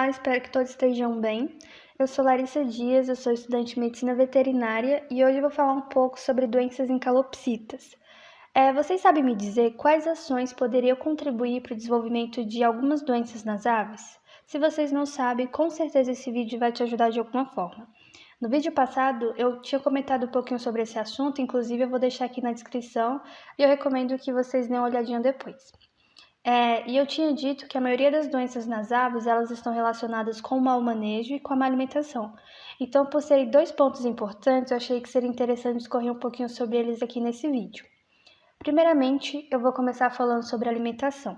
Olá, espero que todos estejam bem. Eu sou Larissa Dias, eu sou estudante de medicina veterinária e hoje eu vou falar um pouco sobre doenças em calopsitas. Vocês sabem me dizer quais ações poderiam contribuir para o desenvolvimento de algumas doenças nas aves? Se vocês não sabem, com certeza esse vídeo vai te ajudar de alguma forma. No vídeo passado, eu tinha comentado um pouquinho sobre esse assunto, inclusive eu vou deixar aqui na descrição e eu recomendo que vocês dêem uma olhadinha depois. E eu tinha dito que a maioria das doenças nas aves, elas estão relacionadas com o mau manejo e com a má alimentação. Então, por serem dois pontos importantes, eu achei que seria interessante discorrer um pouquinho sobre eles aqui nesse vídeo. Primeiramente, eu vou começar falando sobre a alimentação.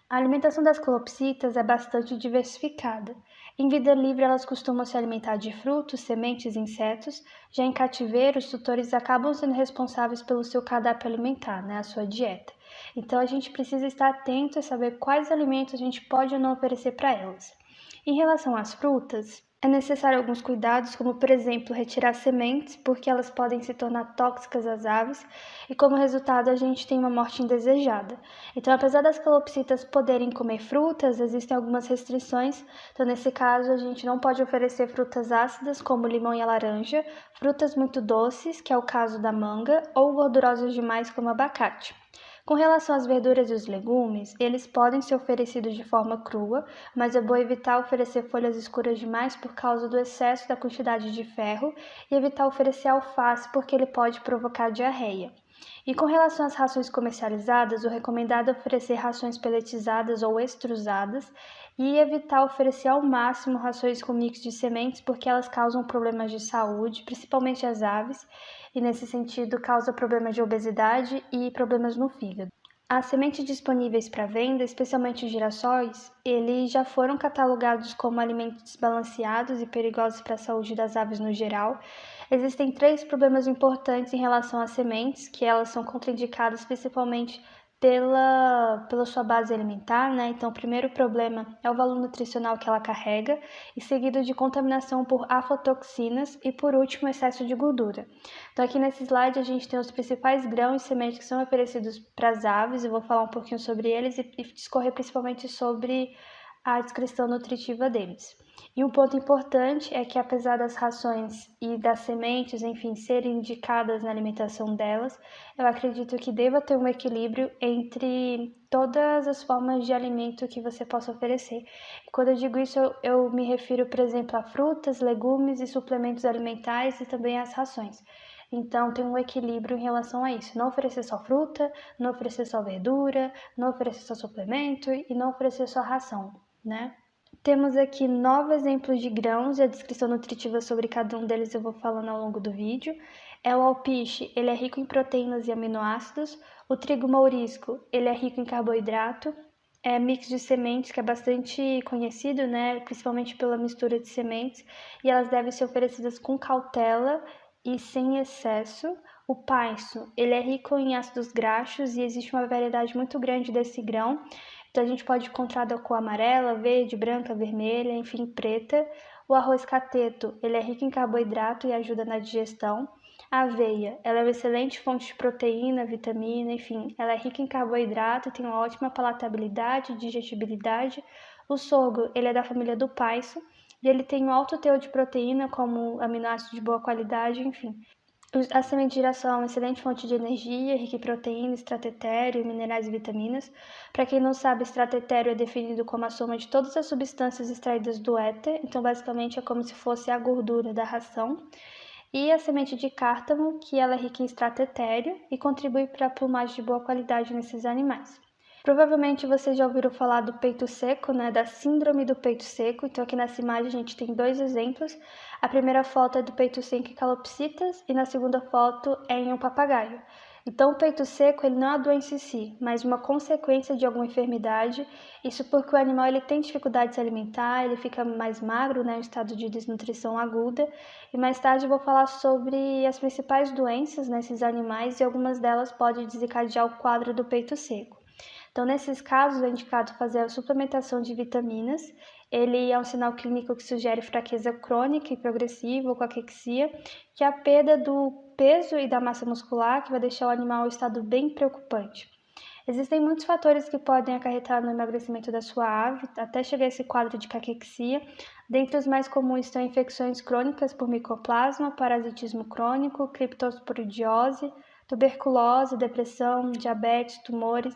A alimentação das calopsitas é bastante diversificada. Em vida livre, elas costumam se alimentar de frutos, sementes e insetos. Já em cativeiro, os tutores acabam sendo responsáveis pelo seu cardápio alimentar, a sua dieta. Então, a gente precisa estar atento e saber quais alimentos a gente pode ou não oferecer para elas. Em relação às frutas, é necessário alguns cuidados, como por exemplo, retirar sementes, porque elas podem se tornar tóxicas às aves e como resultado a gente tem uma morte indesejada. Então, apesar das calopsitas poderem comer frutas, existem algumas restrições. Então, nesse caso, a gente não pode oferecer frutas ácidas, como o limão e a laranja, frutas muito doces, que é o caso da manga, ou gordurosas demais, como o abacate. Com relação às verduras e os legumes, eles podem ser oferecidos de forma crua, mas é bom evitar oferecer folhas escuras demais por causa do excesso da quantidade de ferro e evitar oferecer alface porque ele pode provocar diarreia. E com relação às rações comercializadas, o recomendado é oferecer rações peletizadas ou extrusadas e evitar oferecer ao máximo rações com mix de sementes porque elas causam problemas de saúde, principalmente as aves, e nesse sentido causa problemas de obesidade e problemas no fígado. As sementes disponíveis para venda, especialmente os girassóis, eles já foram catalogados como alimentos desbalanceados e perigosos para a saúde das aves no geral. Existem 3 problemas importantes em relação às sementes, que elas são contraindicadas principalmente pela sua base alimentar, Então, o primeiro problema é o valor nutricional que ela carrega, e seguido de contaminação por aflatoxinas e, por último, excesso de gordura. Então, aqui nesse slide a gente tem os principais grãos e sementes que são oferecidos para as aves. Eu vou falar um pouquinho sobre eles e discorrer principalmente sobre a descrição nutritiva deles. E um ponto importante é que, apesar das rações e das sementes, enfim, serem indicadas na alimentação delas, eu acredito que deva ter um equilíbrio entre todas as formas de alimento que você possa oferecer. E quando eu digo isso, eu me refiro, por exemplo, a frutas, legumes e suplementos alimentares e também às rações. Então, tem um equilíbrio em relação a isso. Não oferecer só fruta, não oferecer só verdura, não oferecer só suplemento e não oferecer só ração, Temos aqui 9 exemplos de grãos e a descrição nutritiva sobre cada um deles eu vou falando ao longo do vídeo. O alpiche, ele é rico em proteínas e aminoácidos. O trigo mourisco, ele é rico em carboidrato. Mix de sementes, que é bastante conhecido, principalmente pela mistura de sementes, e elas devem ser oferecidas com cautela e sem excesso. O painço, ele é rico em ácidos graxos e existe uma variedade muito grande desse grão. Então, a gente pode encontrar da cor amarela, verde, branca, vermelha, enfim, preta. O arroz cateto, ele é rico em carboidrato e ajuda na digestão. A aveia, ela é uma excelente fonte de proteína, vitamina, enfim, ela é rica em carboidrato, tem uma ótima palatabilidade e digestibilidade. O sorgo, ele é da família do painço e ele tem um alto teor de proteína, como aminoácidos de boa qualidade, enfim. A semente de girassol é uma excelente fonte de energia, rica em proteína, estratério, minerais e vitaminas. Para quem não sabe, estratério é definido como a soma de todas as substâncias extraídas do éter, então basicamente é como se fosse a gordura da ração. E a semente de cártamo, que ela é rica em estratério e contribui para a plumagem de boa qualidade nesses animais. Provavelmente vocês já ouviram falar do peito seco, da síndrome do peito seco. Então aqui nessa imagem a gente tem 2 exemplos. A primeira foto é do peito seco em calopsitas e na segunda foto é em um papagaio. Então o peito seco ele não é a doença em si, mas uma consequência de alguma enfermidade. Isso porque o animal ele tem dificuldade de se alimentar, ele fica mais magro, em estado de desnutrição aguda. E mais tarde eu vou falar sobre as principais doenças nesses animais e algumas delas podem desencadear o quadro do peito seco. Então, nesses casos, é indicado fazer a suplementação de vitaminas. Ele é um sinal clínico que sugere fraqueza crônica e progressiva ou caquexia, que é a perda do peso e da massa muscular, que vai deixar o animal em estado bem preocupante. Existem muitos fatores que podem acarretar no emagrecimento da sua ave, até chegar a esse quadro de caquexia. Dentre os mais comuns estão infecções crônicas por micoplasma, parasitismo crônico, criptosporidiose, tuberculose, depressão, diabetes, tumores,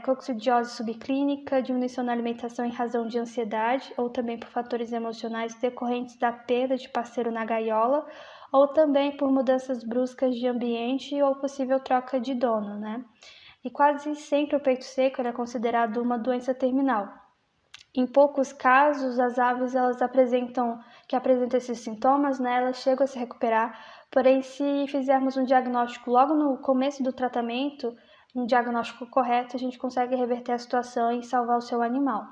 coccidiose subclínica, diminuição na alimentação em razão de ansiedade ou também por fatores emocionais decorrentes da perda de parceiro na gaiola ou também por mudanças bruscas de ambiente ou possível troca de dono, né? E quase sempre o peito seco é considerado uma doença terminal. Em poucos casos, as aves que apresentam esses sintomas, né, elas chegam a se recuperar, porém se fizermos um diagnóstico logo no começo do tratamento, um diagnóstico correto, a gente consegue reverter a situação e salvar o seu animal.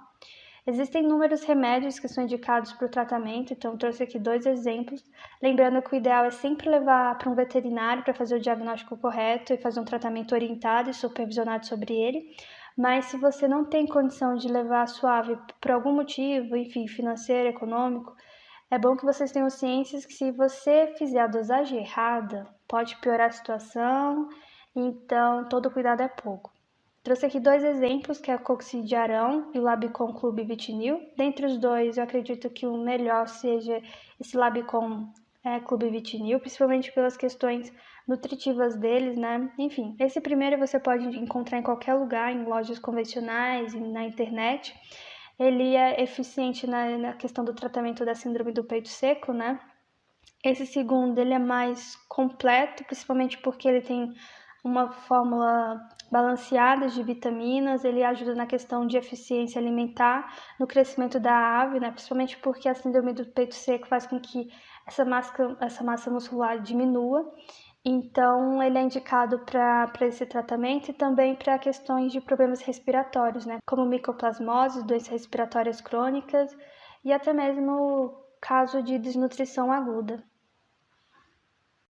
Existem inúmeros remédios que são indicados para o tratamento, então trouxe aqui 2 exemplos. Lembrando que o ideal é sempre levar para um veterinário para fazer o diagnóstico correto e fazer um tratamento orientado e supervisionado sobre ele. Mas se você não tem condição de levar a sua ave por algum motivo, enfim, financeiro, econômico, é bom que vocês tenham ciências que se você fizer a dosagem errada, pode piorar a situação, então todo cuidado é pouco. Trouxe aqui 2 exemplos, que é a coccidiarão e o Labicon Clube Vitinil. Dentre os dois, eu acredito que o melhor seja esse Labicon Clube Vitinil, principalmente pelas questões nutritivas deles, né? Enfim, esse primeiro você pode encontrar em qualquer lugar, em lojas convencionais e na internet. Ele é eficiente na questão do tratamento da síndrome do peito seco, né? Esse segundo, ele é mais completo, principalmente porque ele tem uma fórmula balanceada de vitaminas, ele ajuda na questão de eficiência alimentar, no crescimento da ave, né? Principalmente porque a síndrome do peito seco faz com que essa massa muscular diminua. Então, ele é indicado para esse tratamento e também para questões de problemas respiratórios, né? Como micoplasmose, doenças respiratórias crônicas e até mesmo caso de desnutrição aguda.